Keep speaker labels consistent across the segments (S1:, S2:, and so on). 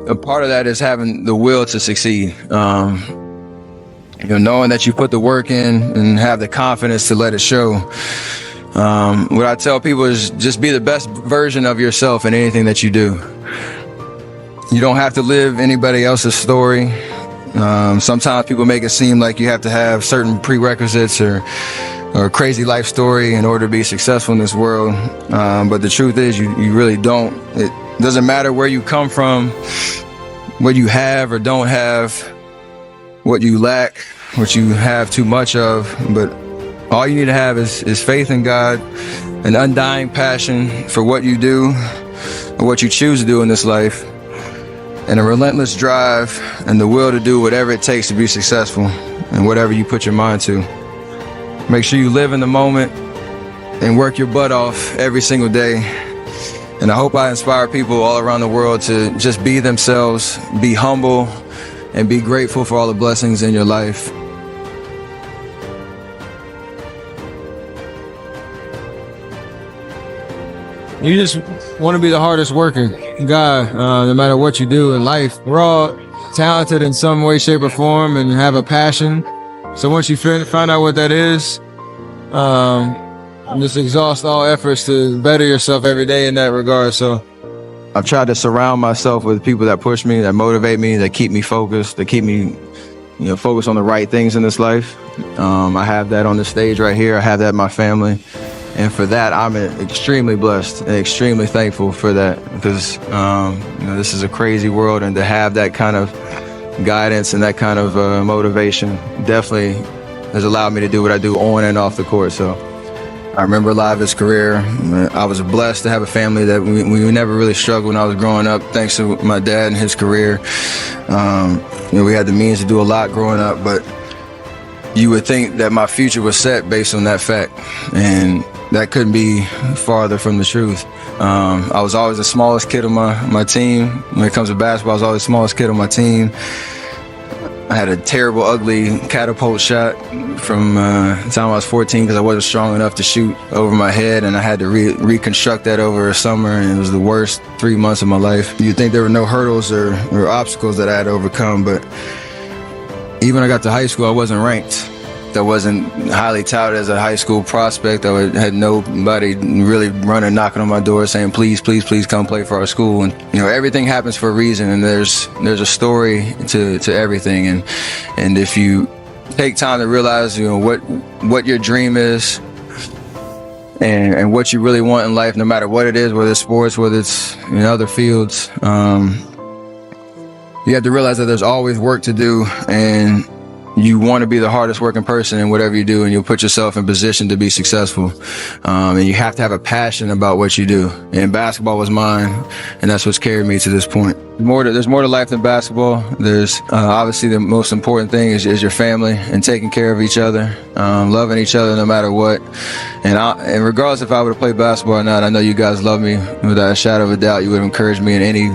S1: a part of that is having the will to succeed. Knowing that you put the work in and have the confidence to let it show. What I tell people is just be the best version of yourself in anything that you do. You don't have to live anybody else's story. Sometimes people make it seem like you have to have certain prerequisites or a crazy life story in order to be successful in this world. But the truth is you really don't. It doesn't matter where you come from, what you have or don't have, what you lack, what you have too much of, but all you need to have is faith in God, an undying passion for what you do or what you choose to do in this life, and a relentless drive and the will to do whatever it takes to be successful and whatever you put your mind to. Make sure you live in the moment and work your butt off every single day. And I hope I inspire people all around the world to just be themselves, be humble, and be grateful for all the blessings in your life.
S2: You just want to be the hardest working guy, no matter what you do in life. We're all talented in some way, shape, or form and have a passion. So once you find out what that is, just exhaust all efforts to better yourself every day in that regard. So
S1: I've tried to surround myself with people that push me, that motivate me, that keep me focused, that keep me, focused on the right things in this life. I have that on the stage right here. I have that in my family. And for that, I'm extremely blessed and extremely thankful for that, because this is a crazy world, and to have that kind of guidance and that kind of motivation definitely has allowed me to do what I do on and off the court. So I remember a lot of his career. I was blessed to have a family that we never really struggled when I was growing up, thanks to my dad and his career. We had the means to do a lot growing up, but you would think that my future was set based on that fact, and that couldn't be farther from the truth. I was always the smallest kid on my team. When it comes to basketball, I was always the smallest kid on my team. I had a terrible, ugly catapult shot from the time I was 14 because I wasn't strong enough to shoot over my head, and I had to reconstruct that over a summer, and it was the worst 3 months of my life. You'd think there were no hurdles or obstacles that I had to overcome, but even when I got to high school, I wasn't ranked. I wasn't highly touted as a high school prospect. I had nobody really running, knocking on my door saying, please, please, please come play for our school. And, everything happens for a reason, and there's a story to everything. And if you take time to realize, what your dream is and what you really want in life, no matter what it is, whether it's sports, whether it's in other fields, you have to realize that there's always work to do, and you want to be the hardest working person in whatever you do, and you'll put yourself in position to be successful. And you have to have a passion about what you do. And basketball was mine, and that's what's carried me to this point. There's more to life than basketball. There's obviously the most important thing is your family and taking care of each other, loving each other no matter what. And regardless if I would have played basketball or not, I know you guys love me without a shadow of a doubt. You would encourage me in any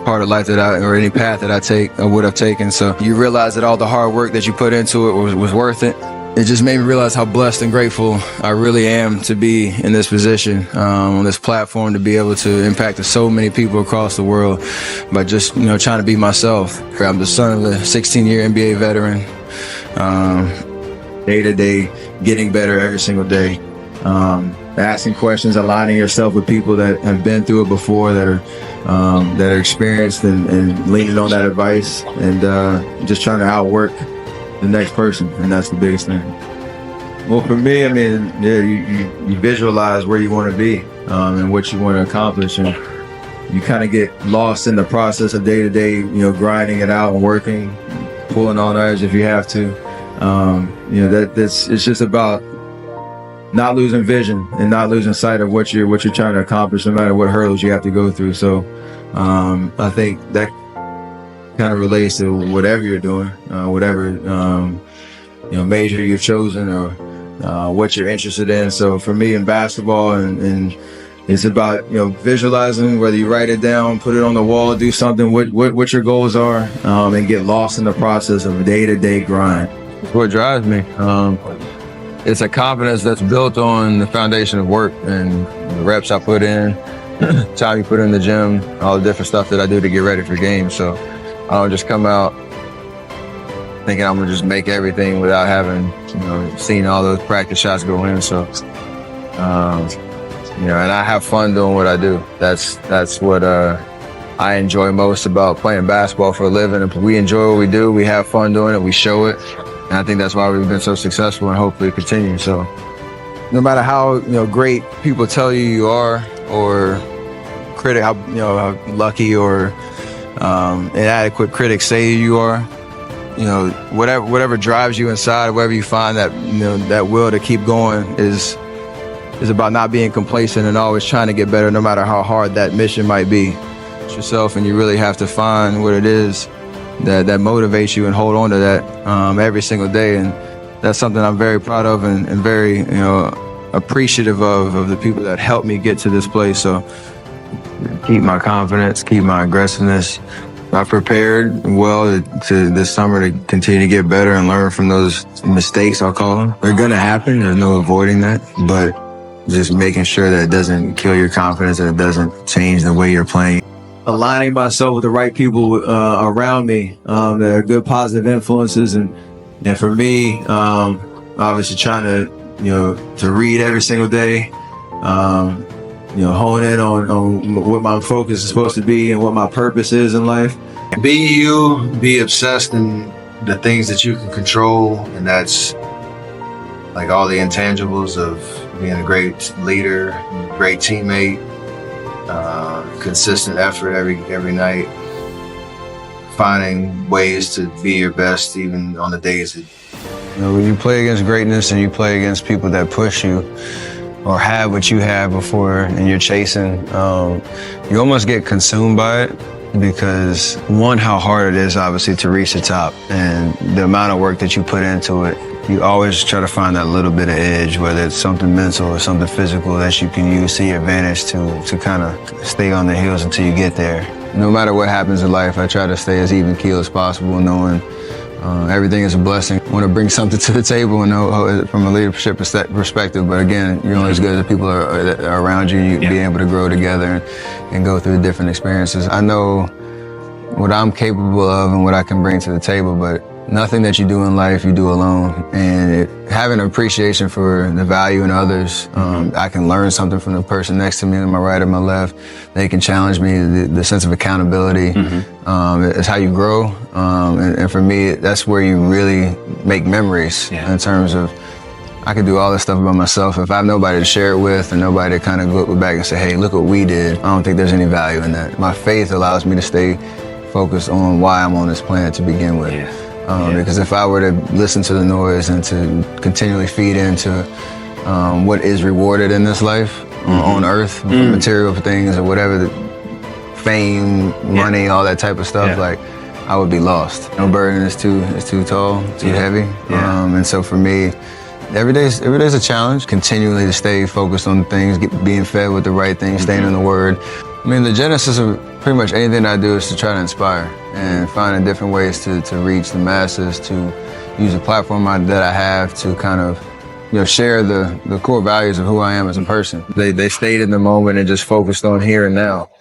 S1: part of life or any path that I would have taken. So you realize that all the hard work that you put into it was worth it. It just made me realize how blessed and grateful I really am to be in this position, on this platform, to be able to impact so many people across the world by just, trying to be myself. I'm the son of a 16-year NBA veteran, day to day, getting better every single day, asking questions, aligning yourself with people that have been through it before, that are experienced, and leaning on that advice, and just trying to outwork the next person, and that's the biggest thing. Well, for me, you visualize where you want to be and what you want to accomplish, and you kind of get lost in the process of day to day, grinding it out and working, pulling on edge if you have to. It's just about not losing vision and not losing sight of what you're trying to accomplish, no matter what hurdles you have to go through. So I think that kind of relates to whatever you're doing, whatever major you've chosen, or what you're interested in. So for me in basketball, and it's about visualizing, whether you write it down, put it on the wall, do something, what your goals are, and get lost in the process of a day-to-day grind. It's what drives me. It's a confidence that's built on the foundation of work and the reps I put in, time you put in the gym, all the different stuff that I do to get ready for games. So I don't just come out thinking I'm gonna just make everything without having, seen all those practice shots go in. So, and I have fun doing what I do. That's what I enjoy most about playing basketball for a living. If we enjoy what we do, we have fun doing it, we show it. And I think that's why we've been so successful and hopefully continue. So no matter how, great people tell you are, or how lucky or inadequate critics say you are, whatever drives you inside, whatever you find that, that will to keep going is about not being complacent and always trying to get better, no matter how hard that mission might be. It's yourself, and you really have to find what it is that motivates you and hold on to that every single day. And that's something I'm very proud of and very, appreciative of the people that helped me get to this place. So keep my confidence, keep my aggressiveness. I prepared well to this summer to continue to get better and learn from those mistakes, I'll call them. They're gonna happen, there's no avoiding that, but just making sure that it doesn't kill your confidence and it doesn't change the way you're playing. Aligning myself with the right people around me that are good, positive influences, and for me, obviously trying to read every single day, hone in on what my focus is supposed to be and what my purpose is in life. Be you, be obsessed in the things that you can control, and that's like all the intangibles of being a great leader, great teammate, consistent effort every night, finding ways to be your best even on the days that when you play against greatness and you play against people that push you or have what you have before and you're chasing, you almost get consumed by it, because one, how hard it is obviously to reach the top, and the amount of work that you put into it. You always try to find that little bit of edge, whether it's something mental or something physical that you can use to your advantage to kind of stay on the heels until you get there. No matter what happens in life, I try to stay as even keel as possible, knowing everything is a blessing. I want to bring something to the table and know from a leadership perspective, but again, you're only as good as the people that are around you, and you being able to grow together and go through different experiences. I know what I'm capable of and what I can bring to the table, but nothing that you do in life, you do alone. And having an appreciation for the value in others, I can learn something from the person next to me, on my right or my left. They can challenge me. The sense of accountability is how you grow. And for me, that's where you really make memories in terms of, I could do all this stuff by myself. If I have nobody to share it with and nobody to kind of go back and say, hey, look what we did, I don't think there's any value in that. My faith allows me to stay focused on why I'm on this planet to begin with. Because if I were to listen to the noise and to continually feed into what is rewarded in this life on earth, material things or whatever, fame, money, all that type of stuff, like I would be lost. No burden is too tall, too heavy. And so for me, every day's a challenge. Continually to stay focused on things, being fed with the right things, staying in the Word. I mean, the genesis of pretty much anything I do is to try to inspire and finding different ways to reach the masses, to use a platform that I have to kind of, share the core values of who I am as a person. They stayed in the moment and just focused on here and now.